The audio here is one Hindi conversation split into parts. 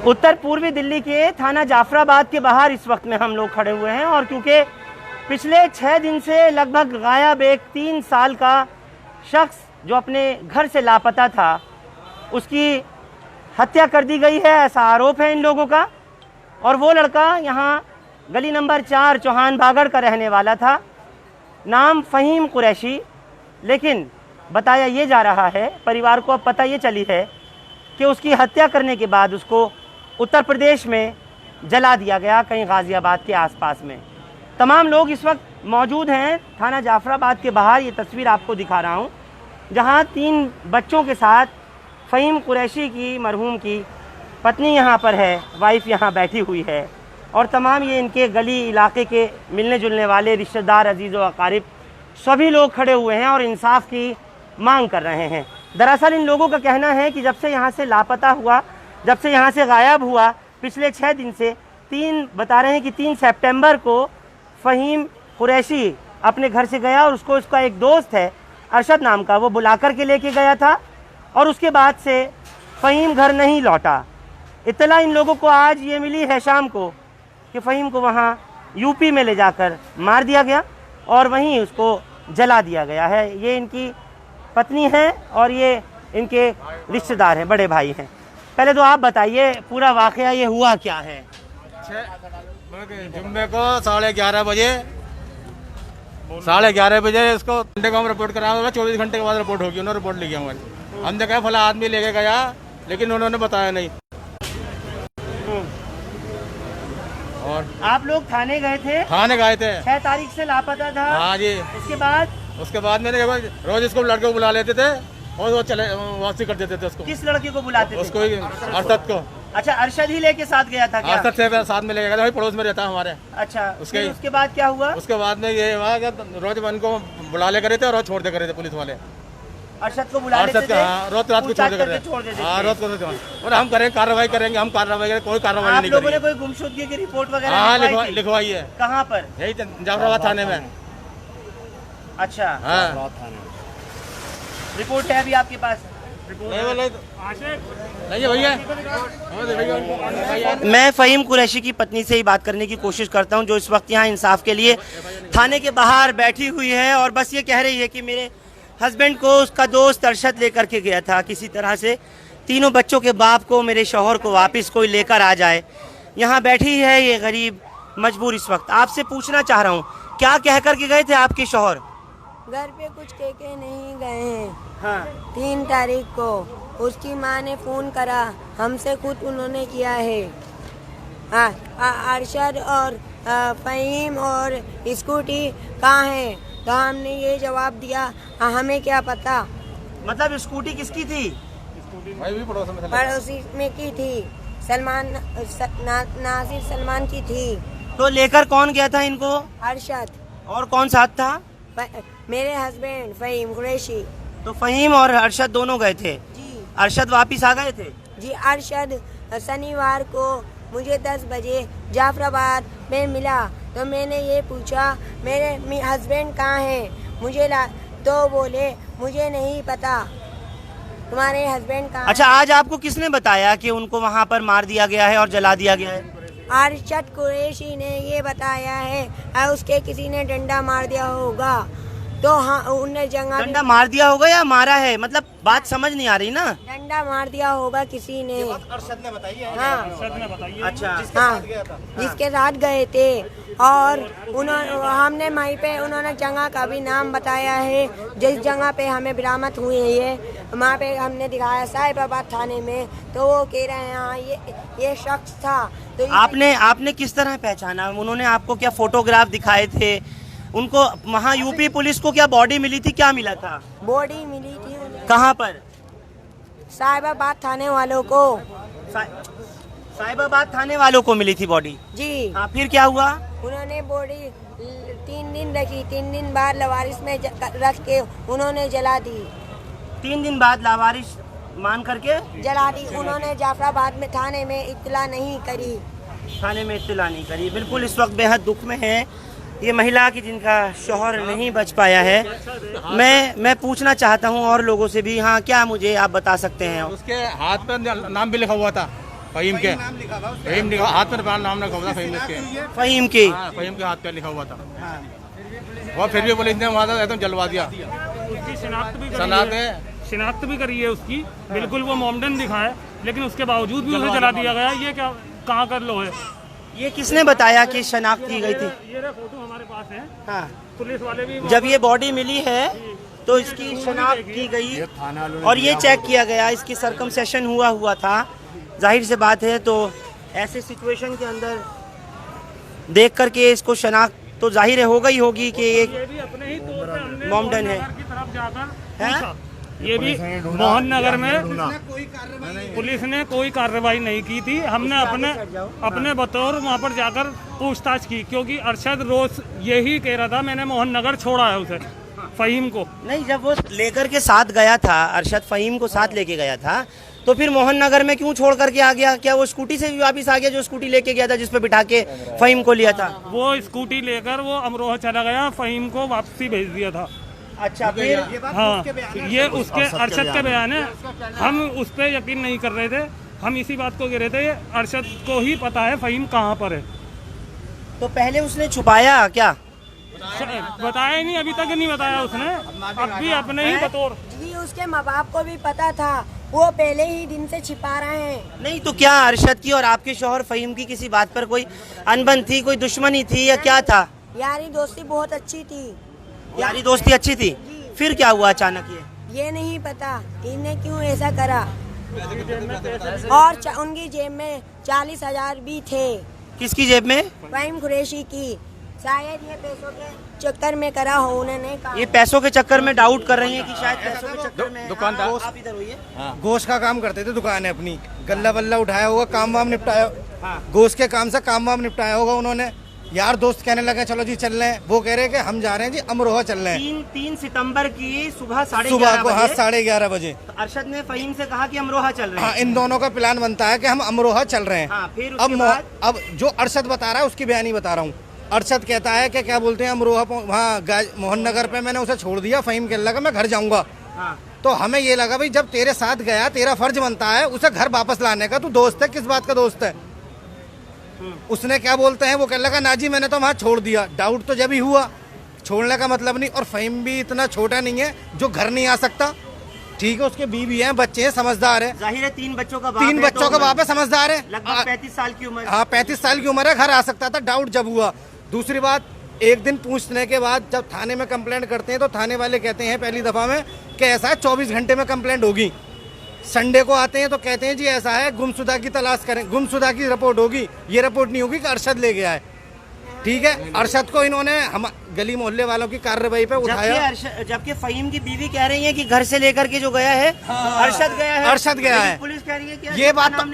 उत्तर पूर्वी दिल्ली के थाना जाफराबाद के बाहर इस वक्त में हम लोग खड़े हुए हैं और क्योंकि पिछले 6 दिन से लगभग गायब एक 3 साल का शख्स जो अपने घर से लापता था उसकी हत्या कर दी गई है, ऐसा आरोप है इन लोगों का। और वो लड़का यहाँ गली नंबर 4 चौहान बागड़ का रहने वाला था, नाम फ़हीम कुरैशी। लेकिन बताया ये जा रहा है, परिवार को अब पता ये चली है कि उसकी हत्या करने के बाद उसको उत्तर प्रदेश में जला दिया गया, कहीं गाज़ियाबाद के आसपास में। तमाम लोग इस वक्त मौजूद हैं थाना जाफराबाद के बाहर। ये तस्वीर आपको दिखा रहा हूँ जहाँ 3 बच्चों के साथ फ़हीम कुरैशी की, मरहूम की पत्नी यहाँ पर है, वाइफ यहाँ बैठी हुई है और तमाम ये इनके गली इलाके के मिलने जुलने वाले रिश्तेदार, अजीज़ व अकारिब सभी लोग खड़े हुए हैं और इंसाफ की मांग कर रहे हैं। दरअसल इन लोगों का कहना है कि जब से यहाँ से लापता हुआ, जब से यहाँ से गायब हुआ, पिछले 6 दिन से बता रहे हैं कि 3 सितंबर को फ़हीम कुरैशी अपने घर से गया और उसका एक दोस्त है अरशद नाम का, वो बुला कर के लेके गया था और उसके बाद से फ़हीम घर नहीं लौटा। इत्तला इन लोगों को आज ये मिली है शाम को कि फ़हीम को वहाँ यूपी में ले जाकर मार दिया गया और वहीं उसको जला दिया गया है। ये इनकी पत्नी है और ये इनके रिश्तेदार हैं, बड़े भाई हैं। पहले तो आप बताइए पूरा वाक़या ये हुआ क्या है? जुम्मे को 11:30 बजे इसको घंटे को हम रिपोर्ट कराया, 24 घंटे के बाद रिपोर्ट होगी। उन्होंने रिपोर्ट लिखी हमारी, हमने कहा फला आदमी लेके गया, लेकिन उन्होंने बताया नहीं। और आप लोग थाने गए थे? थाने गए थे, 6 तारीख से लापता था। हाँ जी। उसके बाद मैंने रोज इसको लड़के को बुला लेते थे और वो चले वापसी कर देते थे उसको। किस लड़के को बुलाते थे? उसको ही, अरशद को। अच्छा, अरशद ही लेके साथ गया था क्या? अरशद से साथ में लेके गया था, वही पड़ोस में रहता है हमारे। अच्छा, उसके बाद क्या हुआ? उसके बाद में ये हुआ कि रोज उनको बुला ले करे थे और रोज छोड़ दे करे थे पुलिस वाले। अरशद को बुला लेते थे, रोज रात को छोड़ दे करे थे। हाँ, रोज को। और हम करेंगे कार्रवाई करेंगे, हम कार्रवाई करेंगे, कोई कार्रवाई नहीं करी। आप लोगों ने कोई गुमशुदगी की रिपोर्ट वगैरह? हाँ, लिखवाई है। कहाँ पर? यही जाफराबाद थाने में। अच्छा, हाँ, रिपोर्ट है अभी आपके पास? मैं फ़हीम कुरैशी की पत्नी से ही बात करने की कोशिश करता हूं, जो इस वक्त यहाँ इंसाफ के लिए थाने के बाहर बैठी हुई है और बस ये कह रही है कि मेरे हस्बैंड को उसका दोस्त अरशद लेकर के गया था किसी तरह से। तीनों बच्चों के बाप को, मेरे शौहर को वापस कोई लेकर आ जाए। यहाँ बैठी है ये गरीब मजबूर। इस वक्त आपसे पूछना चाह रहा हूँ, क्या कह कर के गए थे आपके शौहर? घर पे कुछ कह के नहीं गए हैं। हाँ। 3 तारीख को उसकी माँ ने फ़ोन करा, हमसे खुद उन्होंने किया है। हाँ, अरशद और फ़हीम और स्कूटी कहाँ है? तो हमने ये जवाब दिया, हमें क्या पता। मतलब स्कूटी किसकी थी? पड़ोसी में की थी, नासिर सलमान की थी। तो लेकर कौन गया था इनको? अरशद। और कौन साथ था? मेरे हस्बैंड फ़हीम कुरैशी। तो फ़हीम और अरशद दोनों गए थे? जी। अरशद वापिस आ गए थे? जी, अरशद शनिवार को मुझे 10 बजे जाफराबाद में मिला, तो मैंने ये पूछा मेरे हस्बैंड कहाँ हैं, मुझे तो बोले मुझे नहीं पता तुम्हारे हस्बैंड कहाँ। अच्छा, आज आपको किसने बताया कि उनको वहाँ पर मार दिया गया है और जला दिया गया है? अरशद कुरैशी ने ये बताया है, उसके किसी ने डंडा मार दिया होगा। तो हाँ, उन्हें डंडा मार दिया होगा या मारा है? मतलब बात समझ नहीं आ रही ना। डंडा मार दिया होगा किसी ने। अरशद ने बताई है? हाँ, अच्छा, हाँ, जिसके साथ गए थे। और हमने वहीं पे उन्होंने जगह का भी नाम बताया है, जिस जगह पे हमें बरामद हुई है ये, वहाँ पे हमने दिखाया साहिबाबाद थाने में। तो वो कह रहे हैं हाँ ये शख्स था। तो आपने किस तरह पहचाना? उन्होंने आपको क्या फोटोग्राफ दिखाए थे? उनको वहाँ यूपी पुलिस को क्या बॉडी मिली थी? क्या मिला था? बॉडी मिली थी। कहाँ पर? साहिबाबाद थाने वालों को। साहिबाबाद थाने वालों को मिली थी बॉडी? जी। हाँ, फिर क्या हुआ? उन्होंने बॉडी 3 दिन रखी, 3 दिन बाद लवारिस में रख के उन्होंने जला दी। 3 दिन बाद लावारिस मान करके जला दी। उन्होंने जाफराबाद में थाने में इत्तला नहीं करी। थाने में इत्तला नहीं करी। बिल्कुल इस वक्त बेहद दुख में है ये महिला की जिनका शौहर नहीं बच पाया है। मैं पूछना चाहता हूँ और लोगों से भी। हाँ, क्या मुझे आप बता सकते हैं? उसके हाथ पर नाम भी लिखा हुआ था। फहीम के, फहीम लिखा हाथ पर नाम लिखा हुआ था फहीम के, फहीम के। हाँ फहीम के हाथ पे लिखा हुआ था। और फिर भी पुलिस ने वहाँ एकदम जलवा दिया। उसकी शिनाख्त भी करी है उसकी, बिल्कुल वो मोमडन दिखा है, लेकिन उसके बावजूद भी उसे जला दिया गया। ये क्या कहाँ कर लो है? ये किसने बताया कि शनाख्त की गई थी? ये रहा फोटो हमारे पास है, हाँ, पुलिस वाले भी जब ये बॉडी मिली है तो इसकी शनाख्त की गई और ये चेक किया गया, इसकी सरकमसेशन हुआ था। जाहिर से बात है, तो ऐसे सिचुएशन के अंदर देख करके इसको शनाख्त तो जाहिर है होगी कि एक ये भी अपने ही तौर पे हमने मोमडन है। की तरफ जाकर हैं? पूछा। ये भी मोहन नगर में पुलिस ने कोई कार्रवाई नहीं की थी। हमने अपने बतौर वहाँ पर जाकर पूछताछ की, क्योंकि अरशद रोज यही कह रहा था मैंने मोहन नगर छोड़ा है उसे, फहीम को। नहीं, जब वो लेकर के साथ गया था, अरशद फहीम को साथ लेके गया था, तो फिर मोहन नगर में क्यों छोड़ करके आ गया? क्या वो स्कूटी से भी वापस आ गया, जो स्कूटी लेके गया था जिस पे बिठा के फहीम को लिया था? वो स्कूटी लेकर वो अमरोहा चला गया, फहीम को वापसी भेज दिया था। अच्छा, फिर हाँ, ये उसके अरशद के बयान है। हम उस पर यकीन नहीं कर रहे थे, हम इसी बात को कह रहे थे अरशद को ही पता है फहीम कहाँ पर है। तो पहले उसने छुपाया क्या? बताया ही नहीं, अभी तक नहीं बताया उसने। अब भी अपने ही बतौर जी उसके माँ बाप को भी पता था, वो पहले ही दिन से छिपा रहे हैं। नहीं, तो क्या अरशद की और आपके शौहर फहीम की किसी बात पर कोई अनबन थी, कोई दुश्मनी थी या क्या था? यारी दोस्ती बहुत अच्छी थी। यारी दोस्ती अच्छी थी, फिर क्या हुआ अचानक? ये नहीं पता इन्हें क्यों ऐसा करा। और उनकी जेब में 40,000 भी थे। किसकी जेब में? फहीम कुरैशी की। शायद ये पैसों के चक्कर में करा हो, उन्होंने कहा। ये पैसों के चक्कर में डाउट कर रही हैं कि शायद पैसों के चक्कर में। दुकानदार आप इधर होइए। गोश्त का काम करते थे, दुकान है अपनी, गल्ला वल्ला उठाया होगा, काम वाम निपटाया, गोश्त के काम से काम वाम निपटाया होगा उन्होंने। यार दोस्त कहने लगे चलो जी चल रहे हैं, वो कह रहे हैं कि हम जा रहे हैं जी अमरोहा चल रहे हैं। 3 सितंबर की सुबह 11:30 को, हाँ बजे 11:30 बजे। तो अरशद ने फहीम से कहा कि अमरोहा चल रहे हैं। हाँ, इन दोनों का प्लान बनता है कि हम अमरोहा चल रहे हैं। हाँ, फिर उसके बाद? अब जो अरशद बता रहा है उसकी बयानी बता रहा हूँ। अरशद कहता है कि क्या बोलते हैं अमरोहा वहाँ मोहन नगर पे मैंने उसे छोड़ दिया। फहीम कहने लगा मैं घर जाऊंगा। हाँ। तो हमें ये लगा भाई जब तेरे साथ गया, तेरा फर्ज बनता है उसे घर वापस लाने का। तू दोस्त है, किस बात का दोस्त है? उसने क्या बोलते हैं, वो कहने लगा ना जी मैंने तो वहाँ छोड़ दिया। डाउट तो जब ही हुआ, छोड़ने का मतलब नहीं। और फहीम भी इतना छोटा नहीं है जो घर नहीं आ सकता। ठीक है, उसके बीवी हैं, बच्चे हैं, समझदार है। जाहिर है 3 बच्चों का बाप तीन है, बच्चों का बाप है, समझदार है। लगभग 35 साल की उम्र। हाँ, 35 साल की उम्र है, घर आ सकता था। डाउट जब हुआ। दूसरी बात, एक दिन पूछने के बाद जब थाने में कंप्लेंट करते हैं तो थाने वाले कहते हैं पहली दफा में कि ऐसा है 24 घंटे में कंप्लेंट होगी। संडे को आते हैं तो कहते हैं जी ऐसा है गुमशुदा की तलाश करें, गुमशुदा की रिपोर्ट होगी। ये रिपोर्ट नहीं होगी कि अरशद ले गया है। ठीक है, अरशद को इन्होंने हम गली मोहल्ले वालों की कार्रवाई पे उठाया। जबकि फहीम की बीवी कह रही है कि घर से लेकर के जो गया है अरशद गया है। अरशद गया है। पुलिस कह रही है कि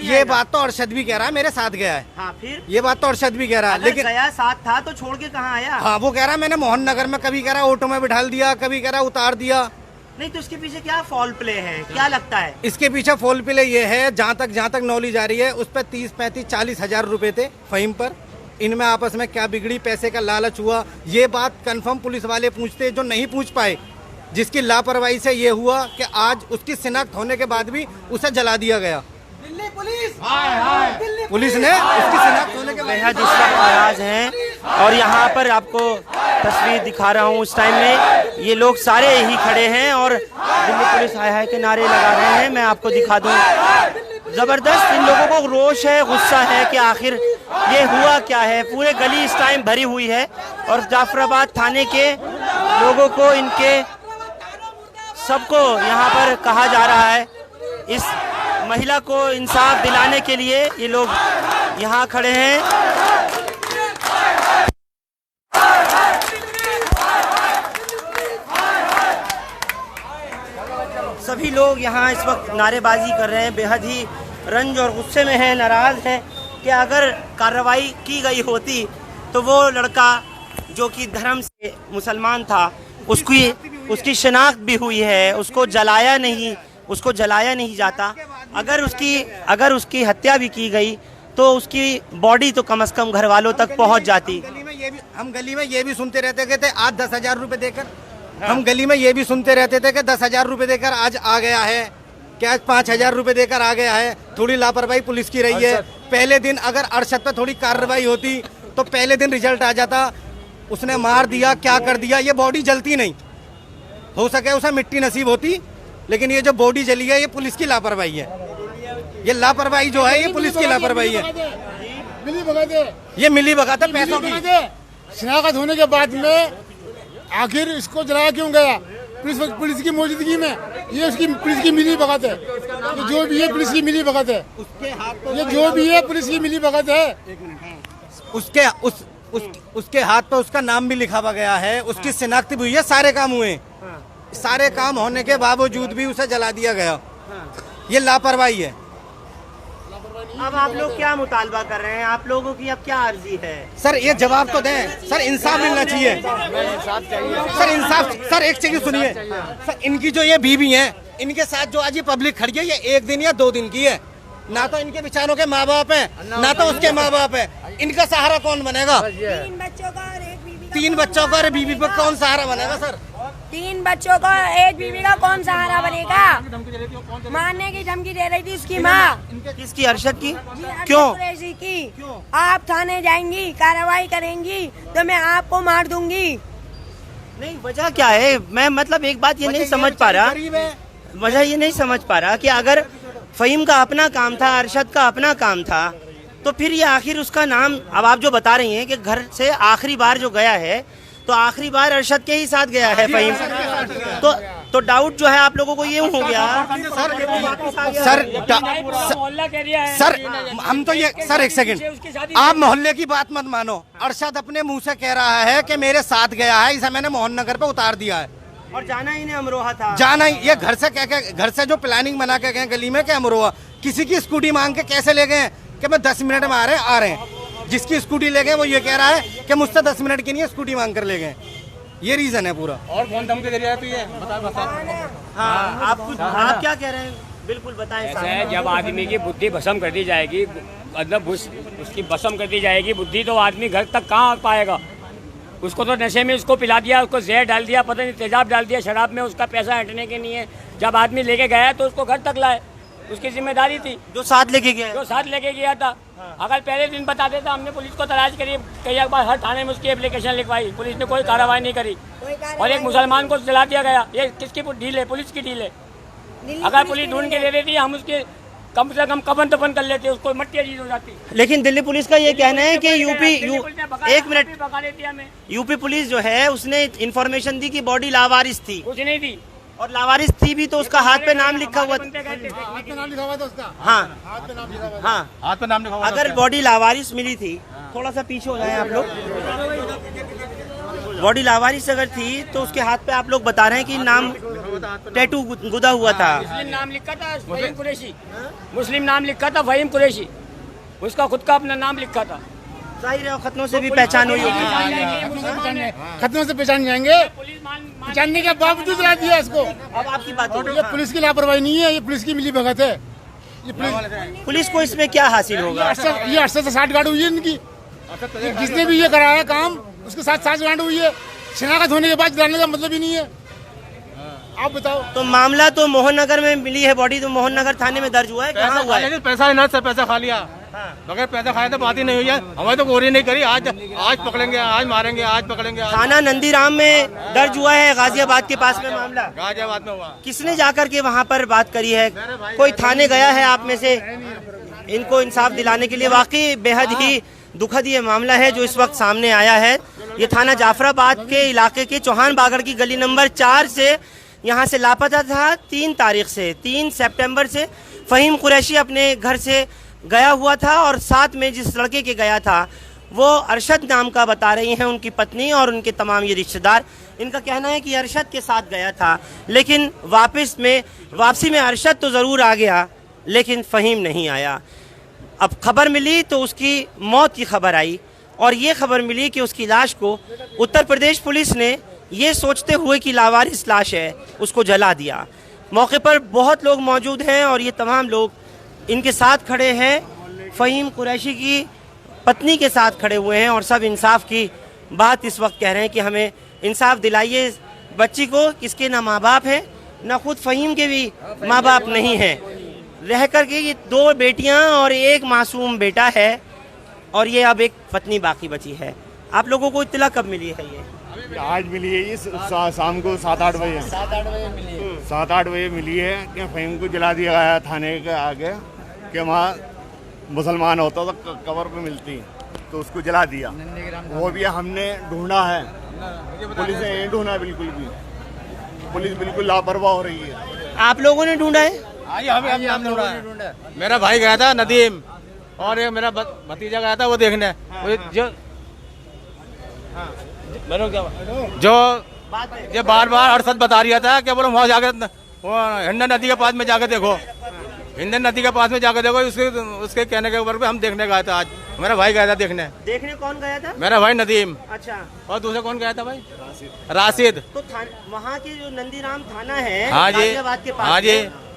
ये बात तो अरशद भी कह रहा है मेरे साथ गया है। हाँ, फिर ये बात तो अरशद भी कह रहा है, लेकिन गया साथ था तो छोड़ के कहाँ आया? हाँ, वो कह रहा है मैंने मोहन नगर में, कभी कह रहा ऑटो में बिठा दिया, कभी कह रहा उतार दिया। नहीं, तो इसके पीछे क्या फॉल प्ले है, क्या लगता है? इसके पीछे फॉल प्ले ये है, जहाँ तक नॉलेज आ रही है, उस पर 30, 35, 40 हजार रुपए थे फहीम पर। इनमें आपस में क्या बिगड़ी, पैसे का लालच हुआ, ये बात कंफर्म पुलिस वाले पूछते जो नहीं पूछ पाए, जिसकी लापरवाही से ये हुआ कि आज उसकी शिनाख्त होने के बाद भी उसे जला दिया गया। दिल्ली पुलिस ने उसकी शिनाख्त होने के बाद बेहद इस वक्त नाराज हैं और यहाँ पर आपको तस्वीर दिखा रहा हूँ। उस टाइम में ये लोग सारे ही खड़े हैं और दिल्ली पुलिस हाय हाय के नारे लगा रहे हैं। मैं आपको दिखा दूँ, जबरदस्त इन लोगों को रोष है, गुस्सा है कि आखिर ये हुआ क्या है। पूरे गली इस टाइम भरी हुई है और जाफराबाद थाने के लोगों को, इनके सबको यहाँ पर कहा जा रहा है, इस महिला को इंसाफ दिलाने के लिए ये लोग यहाँ खड़े हैं। सभी लोग यहाँ इस वक्त नारेबाजी कर रहे हैं, बेहद ही रंज और गुस्से में हैं, नाराज हैं कि अगर कार्रवाई की गई होती तो वो लड़का जो कि धर्म से मुसलमान था, उसकी शिनाख्त भी हुई है, उसको जलाया नहीं जाता। अगर उसकी हत्या भी की गई तो उसकी बॉडी तो कम से कम घर वालों तक पहुंच जाती। हम गली में ये भी सुनते रहते थे आज 10,000 रुपए देकर, हम गली में ये भी सुनते रहते थे कि 10,000 रुपए देकर आज आ गया है। क्या 5,000 रुपए देकर आ गया है, थोड़ी लापरवाही पुलिस की रही है। पहले दिन अगर अरशद पे थोड़ी कार्रवाई होती तो पहले दिन रिजल्ट आ जाता। उसने मार दिया, क्या कर दिया, ये बॉडी जलती नहीं, हो सके उसे मिट्टी नसीब होती, लेकिन ये जो बॉडी जली है ये पुलिस की लापरवाही है। ये लापरवाही जो है ये पुलिस की लापरवाही है। ये मिली भगत है पैसों की। शनाख्त होने के बाद में आखिर इसको जलाया क्यों गया? पुलिस की मौजूदगी में ये उसकी पुलिस की मिली भगत है। तो जो भी है पुलिस की मिली भगत है, ये जो भी है पुलिस की मिली भगत है। उसके हाथ पे उसका नाम भी लिखा हुआ गया है, उसकी शिनाख्त भी हुई है, सारे काम हुए। सारे काम होने के बावजूद भी उसे जला दिया गया। ये लापरवाही है। अब आप लोग क्या मुतालबा कर रहे हैं? आप लोगों की अब क्या अर्जी है? सर ये जवाब तो दें सर, इंसाफ मिलना चाहिए सर, इंसाफ। सर एक चीज सुनिए सर, इनकी जो ये बीवी है, इनके साथ जो आज ये पब्लिक खड़ी है, ये 1 दिन या 2 दिन की है। ना तो इनके बेचारों के माँ बाप है, ना तो उसके माँ बाप है। इनका सहारा कौन बनेगा? 3 बच्चों का और एक बीवी का। 3 बच्चों का और बीवी पर कौन सहारा बनेगा सर? 3 बच्चों का एक बीवी का कौन सहारा बनेगा? मारने की धमकी दे रही थी उसकी माँ। किसकी? अरशद की? अरशद क्यों? कुरैशी की। आप थाने जाएंगी, कार्रवाई करेंगी तो मैं आपको मार दूंगी। नहीं, वजह क्या है? मैं मतलब एक बात ये नहीं समझ पा रहा, वजह ये नहीं समझ पा रहा कि अगर फ़हीम का अपना काम था, अरशद का अपना काम था, तो फिर ये आखिर उसका नाम, अब आप जो बता रही हैं कि घर से आखिरी बार जो गया है तो आखिरी बार अरशद के ही साथ गया है फ़हीम, तो डाउट जो है आप लोगों को ये हो गया सर हम तो ये सर एक सेकंड, आप मोहल्ले की बात मत मानो। अरशद अपने मुंह से कह रहा है कि मेरे साथ गया है, इसे मैंने मोहन नगर पे उतार दिया है और जाना ही नहीं अमरोहा था। जाना ही, ये घर से कह के, घर से जो प्लानिंग बना के गए गली में क्या अमरोहा, किसी की स्कूटी मांग के कैसे ले गए कि मैं 10 मिनट में आ रहे हैं। जिसकी स्कूटी ले गए वो ये कह रहा है कि मुझसे 10 मिनट की नहीं है, स्कूटी मांग कर ले गए। ये रीजन है पूरा। और कौन धमकी दे रही है? तो ये बता। हाँ, आप क्या कह रहे हैं? बिल्कुल बताएं। ऐसा है, जब आदमी की बुद्धि भस्म कर दी जाएगी, मतलब उसकी भस्म कर दी जाएगी बुद्धि, तो आदमी घर तक कहाँ आ पाएगा? उसको तो नशे में उसको पिला दिया, उसको जहर डाल दिया, पता नहीं तेजाब डाल दिया शराब में, उसका पैसा हटने के नहीं है। जब आदमी लेके गया तो उसको घर तक लाए, उसकी जिम्मेदारी थी। जो साथ लेके गया, जो साथ लेके गया था, अगर पहले दिन बता देता, हमने पुलिस को तलाश करी, कई बार हर थाने में उसकी एप्लीकेशन लिखवाई, पुलिस ने कोई कार्रवाई नहीं करी। और एक मुसलमान को जला दिया गया। ये किसकी डील है? पुलिस की डील है। अगर पुलिस ढूंढ के दे देती, हम उसके कम से कम कफन तफन कर लेते, उसको मट्टी अजीज हो जाती। लेकिन दिल्ली पुलिस का ये कहना है कि एक मिनट, भगा देती हमें। यूपी पुलिस जो है उसने इन्फॉर्मेशन दी कि बॉडी लावारिस थी, कुछ नहीं थी। और लावारिस थी भी तो उसका हाथ पे नाम लिखा हुआ था। हाथ पे नाम लिखा हुआ था उसका। हाँ हाथ पे नाम लिखा हुआ था। हाँ, हाथ पे नाम लिखा हुआ। अगर बॉडी लावारिस मिली थी, थोड़ा सा पीछे हो जाए आप लोग, बॉडी लावारिस अगर थी तो उसके हाथ पे आप लोग बता रहे हैं कि नाम टैटू गुदा हुआ था। मुस्लिम नाम लिखा था फ़हीम कुरैशी, मुस्लिम नाम लिखा था फ़हीम कुरैशी, उसका खुद का अपना नाम लिखा था। जाहिर है खतनों से भी पहचान हुई होगी। खतरों से पहचान जाएंगे, पहचानने के बावजूद ला दिया इसको। अब आपकी बात होगी। ये पुलिस की लापरवाही नहीं है, ये पुलिस की मिली भगत है। ये पुलिस को इसमें क्या हासिल होगा? ये 8 से 60 गाड़ी हुई है इनकी। जिसने भी ये कराया काम उसके साथ 60 गाड़ी हुई है। शनाख्त होने के बाद डालने का मतलब ही नहीं है। आप बताओ। तो मामला तो मोहन नगर में मिली है बॉडी, तो मोहन नगर थाने में दर्ज हुआ है। कहाँ हुआ है? पैसा है ना सर, पैसा खा लिया। बगैर पैसा खाए तो बात ही नहीं हुई है। हमें तो गोरी नहीं करी। आज पकड़ेंगे, आज मारेंगे, आज पकड़ेंगे। थाना नंदीराम में दर्ज हुआ है, गाजियाबाद के पास में मामला। गाजियाबाद में हुआ। किसने जाकर के वहाँ पर बात करी है? कोई थाने गया है आप में से इनको इंसाफ दिलाने के लिए? वाकई बेहद ही दुखद ये मामला है जो इस वक्त सामने आया है। ये थाना जाफराबाद के इलाके के चौहान बागड़ की गली नंबर 4 से यहाँ से लापता था। 3 सितंबर से फ़हीम कुरैशी अपने घर से गया हुआ था और साथ में जिस लड़के के गया था वो अरशद नाम का बता रही हैं उनकी पत्नी और उनके तमाम ये रिश्तेदार। इनका कहना है कि अरशद के साथ गया था, लेकिन वापसी में अरशद तो ज़रूर आ गया लेकिन फ़हीम नहीं आया। अब खबर मिली तो उसकी मौत की खबर आई और ये खबर मिली कि उसकी लाश को उत्तर प्रदेश पुलिस ने ये सोचते हुए कि लावारिस लाश है उसको जला दिया। मौके पर बहुत लोग मौजूद हैं और ये तमाम लोग इनके साथ खड़े हैं, फ़हीम कुरैशी की पत्नी के साथ खड़े हुए हैं और सब इंसाफ की बात इस वक्त कह रहे हैं कि हमें इंसाफ दिलाइए बच्ची को, किसके ना माँ बाप हैं न खुद फ़हीम के भी माँ बाप नहीं है, रह कर के ये 2 बेटियां और एक मासूम बेटा है और ये अब एक पत्नी बाकी बची है। आप लोगों को इत्तला कब मिली है ये? आज मिली है ये शाम को 7-8 बजे। 7-8 बजे मिली है कि फ़हीम को जला दिया गया थाने के आगे, कि वहाँ मुसलमान होता तो कब्र पे मिलती, तो उसको जला दिया। वो भी हमने ढूंढा है, पुलिस ने नहीं ढूंढा बिल्कुल भी। पुलिस बिल्कुल लापरवाह हो रही है। आप लोगों ने ढूंढा है? हम ढूंढा है। मेरा भाई गया था नदीम और ये मेरा भतीजा गया था वो देखने। वो जो ये बार-बार अरशद बता रहा था कि बोलो वहाँ जाकर वो हिंडन नदी के पास में जाकर देखो, हिंडन नदी के पास में जाकर देखो। उसके कहने के ऊपर हम देखने गया था। आज मेरा भाई गया था देखने। कौन गया था? मेरा भाई नदीम। अच्छा, और दूसरा कौन गया था भाई? राशिद। तो वहाँ के जो नंदीराम थाना है हाँ जी, गाजियाबाद के पास, हाँ जी,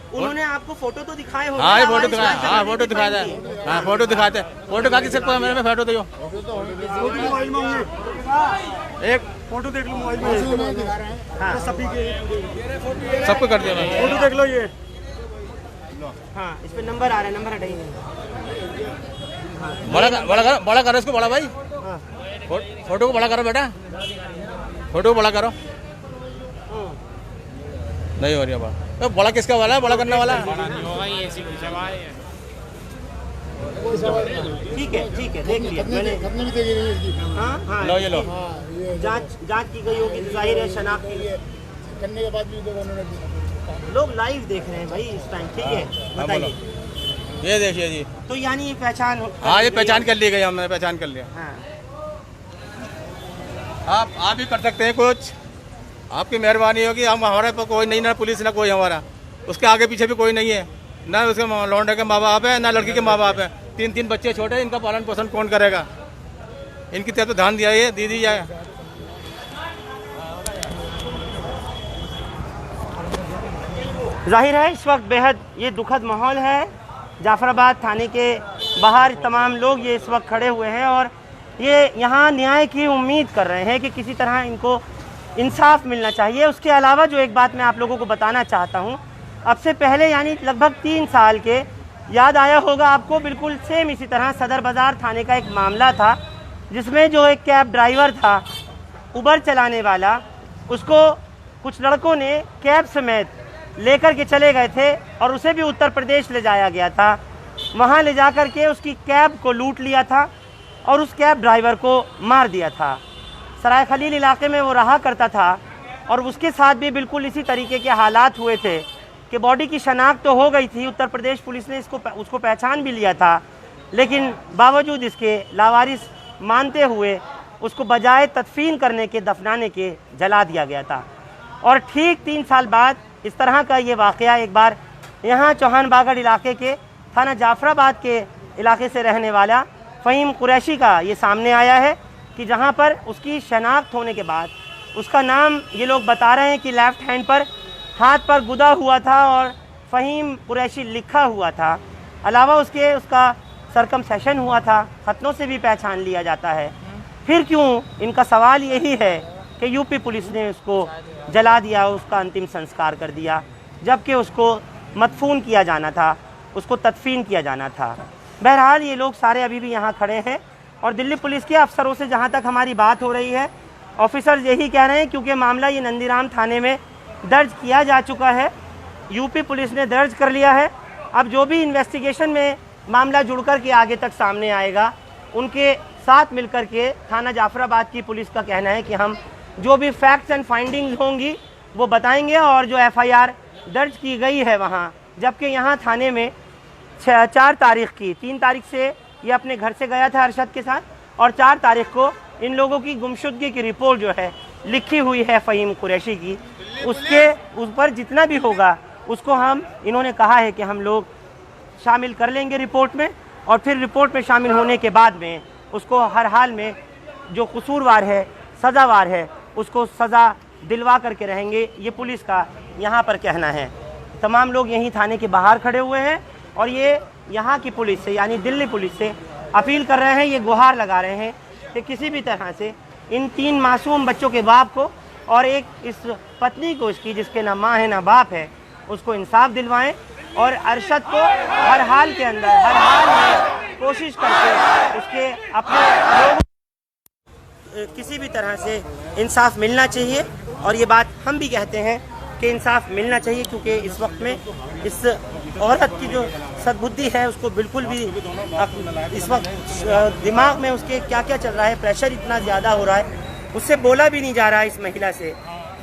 उन्होंने आपको फोटो तो दिखाए होंगे? हाँ फोटो दिखाया, हाँ फोटो दिखाया था, हाँ फोटो दिखाते। फोटो का किससे मेरे में फोटो दो, एक फोटो देख लो मोबाइल में। हाँ सबको कर दिया मैंने, फोटो देख लो ये। हाँ इस पे नंबर आ रहा है, नंबर हटाइए। बड़ा करो इसको, बड़ा भाई फोटो को बड़ा करो बेटा, फोटो को बड़ा करो। नहीं हो रही है तो बड़ा किसका वाला है? बड़ा करने वाला ठीक है देख लिया मैंने। हाँ लो ये लो, जांच की गई होगी, जाहिर है शनाख्त करने के बाद भी लोग लाइव देख रहे हैं भाई इस टाइम। ठीक है बताइए। ये देखिए जी, तो यानी ये पहचान? हाँ ये पहचान कर ली गई, हमने पहचान कर लिया। हाँ आप भी कर सकते हैं कुछ, आपकी मेहरबानी होगी। हम हमारे पर कोई नहीं, ना पुलिस ना कोई हमारा, उसके आगे पीछे भी कोई नहीं है, ना उसके लौंडे के माँ बाप है ना लड़की के माँ बाप है। 3 बच्चे छोटे, इनका पालन पोषण कौन करेगा? इनकी तरफ तो ध्यान दिया है, दी जाए। जाहिर है इस वक्त बेहद ये दुखद माहौल है। जाफराबाद थाने के बाहर तमाम लोग ये इस वक्त खड़े हुए हैं और ये यहाँ न्याय की उम्मीद कर रहे हैं कि किसी तरह इनको इंसाफ मिलना चाहिए। उसके अलावा जो एक बात मैं आप लोगों को बताना चाहता हूँ, अब से पहले यानी लगभग 3 साल के, याद आया होगा आपको, बिल्कुल सेम इसी तरह सदर बाज़ार थाने का एक मामला था जिसमें जो एक कैब ड्राइवर था, उबर चलाने वाला, उसको कुछ लड़कों ने कैब समेत लेकर के चले गए थे और उसे भी उत्तर प्रदेश ले जाया गया था। वहाँ ले जा कर के उसकी कैब को लूट लिया था और उस कैब ड्राइवर को मार दिया था। सराय खलील इलाके में वो रहा करता था और उसके साथ भी बिल्कुल इसी तरीके के हालात हुए थे कि बॉडी की शनाख्त तो हो गई थी, उत्तर प्रदेश पुलिस ने उसको पहचान भी लिया था, लेकिन बावजूद इसके लावारिस मानते हुए उसको बजाय तदफीन करने के, दफनाने के जला दिया गया था। और ठीक 3 साल बाद इस तरह का ये वाक़या एक बार यहाँ चौहान बागड़ इलाके के थाना जाफराबाद के इलाके से रहने वाला फ़हीम कुरैशी का ये सामने आया है कि जहाँ पर उसकी शनाख्त होने के बाद उसका नाम ये लोग बता रहे हैं कि लेफ़्ट हैंड पर हाथ पर गुदा हुआ था और फ़हीम कुरैशी लिखा हुआ था। अलावा उसका सरकमसेशन हुआ था, ख़तनों से भी पहचान लिया जाता है। फिर क्यों? इनका सवाल यही है कि यूपी पुलिस ने उसको जला दिया, उसका अंतिम संस्कार कर दिया, जबकि उसको मदफून किया जाना था, उसको तदफीन किया जाना था। बहरहाल ये लोग सारे अभी भी यहाँ खड़े हैं और दिल्ली पुलिस के अफसरों से जहाँ तक हमारी बात हो रही है, ऑफिसर्स यही कह रहे हैं क्योंकि मामला ये नंदीराम थाने में दर्ज किया जा चुका है, यूपी पुलिस ने दर्ज कर लिया है। अब जो भी इन्वेस्टिगेशन में मामला जुड़कर के आगे तक सामने आएगा, उनके साथ मिलकर के थाना जाफराबाद की पुलिस का कहना है कि हम जो भी फैक्ट्स एंड फाइंडिंग्स होंगी वो बताएंगे और जो एफआईआर दर्ज की गई है वहाँ, जबकि यहाँ थाने में 4 तारीख की, 3 तारीख से ये अपने घर से गया था अरशद के साथ और 4 तारीख को इन लोगों की गुमशुदगी की रिपोर्ट जो है लिखी हुई है फ़हीम कुरैशी की, उसके उस पर जितना भी होगा उसको इन्होंने कहा है कि हम लोग शामिल कर लेंगे रिपोर्ट में और फिर रिपोर्ट में शामिल होने के बाद में उसको हर हाल में जो कसूरवार है, सज़ावार है, उसको सज़ा दिलवा करके रहेंगे, ये पुलिस का यहाँ पर कहना है। तमाम लोग यहीं थाने के बाहर खड़े हुए हैं और ये यहाँ की पुलिस से यानी दिल्ली पुलिस से अपील कर रहे हैं, ये गुहार लगा रहे हैं कि किसी भी तरह से इन 3 मासूम बच्चों के बाप को और एक इस पत्नी को उसकी, जिसके ना माँ है ना बाप है, उसको इंसाफ दिलवाएं और अरशद को हर हाल के अंदर, हर हाल में कोशिश करके उसके अपने लोगों किसी भी तरह से इंसाफ मिलना चाहिए। और ये बात हम भी कहते हैं कि इंसाफ मिलना चाहिए, क्योंकि इस वक्त में इस औरत की जो सद्बुद्धि है उसको बिल्कुल भी इस वक्त दिमाग में उसके क्या क्या चल रहा है, प्रेशर इतना ज़्यादा हो रहा है, उससे बोला भी नहीं जा रहा है इस महिला से,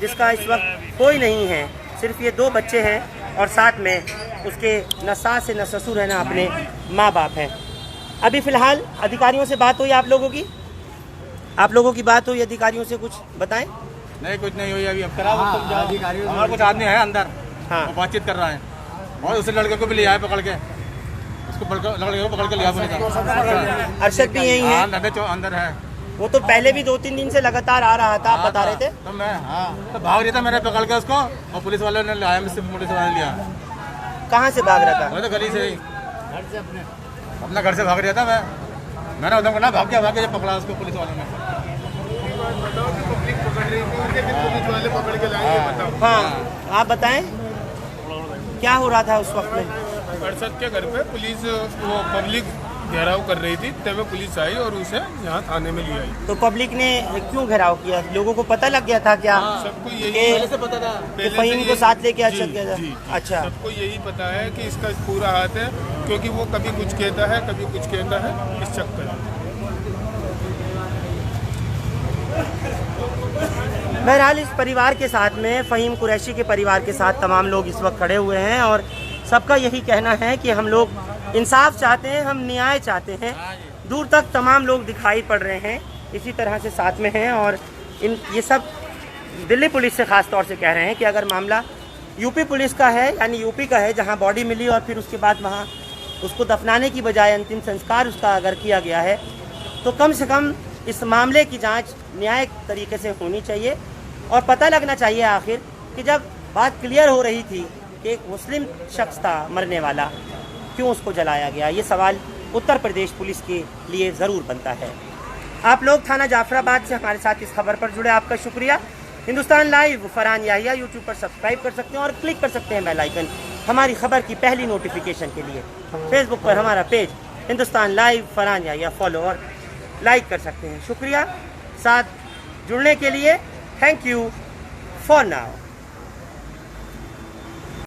जिसका इस वक्त कोई नहीं है, सिर्फ ये 2 बच्चे हैं और साथ में उसके न सास है न ससुर है, न अपने माँ बाप हैं। अभी फ़िलहाल अधिकारियों से बात हुई आप लोगों की? आप लोगों की बात हुई अधिकारियों से, कुछ बताएं? नहीं, कुछ नहीं हुई अभी। अब करा हमारे कुछ आदमी है अंदर, हाँ, वो बातचीत कर रहा है और उस लड़के को भी लिया है पकड़ के, उसको लड़के को पकड़ के लिया पुलिस। अरशद भी यही है? अंदर है। वो तो पहले भी 2-3 दिन से लगातार आ रहा था, आप बता रहे थे। तो मैं तो भाग रहा था, मैंने पकड़ के उसको और पुलिस वालों ने लाया, मुझसे पुलिस वाले ने लिया। कहाँ से भाग रहा था? मैं तो गली से ही, अपना घर से भाग रहा था। मैंने उधर ना भाग के जब पकड़ा उसको पुलिस वालों ने। हाँ, आप बताएं क्या हो रहा था उस वक्त में? अरशद के घर पे पुलिस वो पब्लिक घेराव कर रही थी, तब पुलिस आई और उसे यहाँ थाने में ले आई। तो पब्लिक ने क्यों घेराव किया? लोगों को पता लग गया था क्या? सबको यही पहले से पता था कि फ़हीम को साथ लेके अरशद गया था? जी, अच्छा, सबको यही पता है कि इसका पूरा हाथ है, क्योंकि वो कभी कुछ कहता है कभी कुछ कहता है, इस चक्कर में। बहरहाल इस परिवार के साथ में, फ़हीम कुरैशी के परिवार के साथ तमाम लोग इस वक्त खड़े हुए हैं और सबका यही कहना है कि हम लोग इंसाफ चाहते हैं, हम न्याय चाहते हैं। दूर तक तमाम लोग दिखाई पड़ रहे हैं इसी तरह से साथ में हैं और ये सब दिल्ली पुलिस से ख़ास तौर से कह रहे हैं कि अगर मामला यूपी पुलिस का है, यानी यूपी का है, जहां बॉडी मिली और फिर उसके बाद वहां उसको दफनाने की बजाय अंतिम संस्कार उसका अगर किया गया है, तो कम से कम इस मामले की जांच न्यायिक तरीके से होनी चाहिए और पता लगना चाहिए आखिर कि जब बात क्लियर हो रही थी कि एक मुस्लिम शख्स था मरने वाला, क्यों उसको जलाया गया। ये सवाल उत्तर प्रदेश पुलिस के लिए ज़रूर बनता है। आप लोग थाना जाफराबाद से हमारे साथ इस खबर पर जुड़े, आपका शुक्रिया। हिंदुस्तान लाइव फरहान याहिया यूट्यूब पर सब्सक्राइब कर सकते हैं और क्लिक कर सकते हैं बेल आइकन हमारी खबर की पहली नोटिफिकेशन के लिए। फेसबुक पर हमारा page Hindustan live Farhan Yahiya follow और लाइक कर सकते हैं। शुक्रिया साथ जुड़ने के लिए। Thank you for now.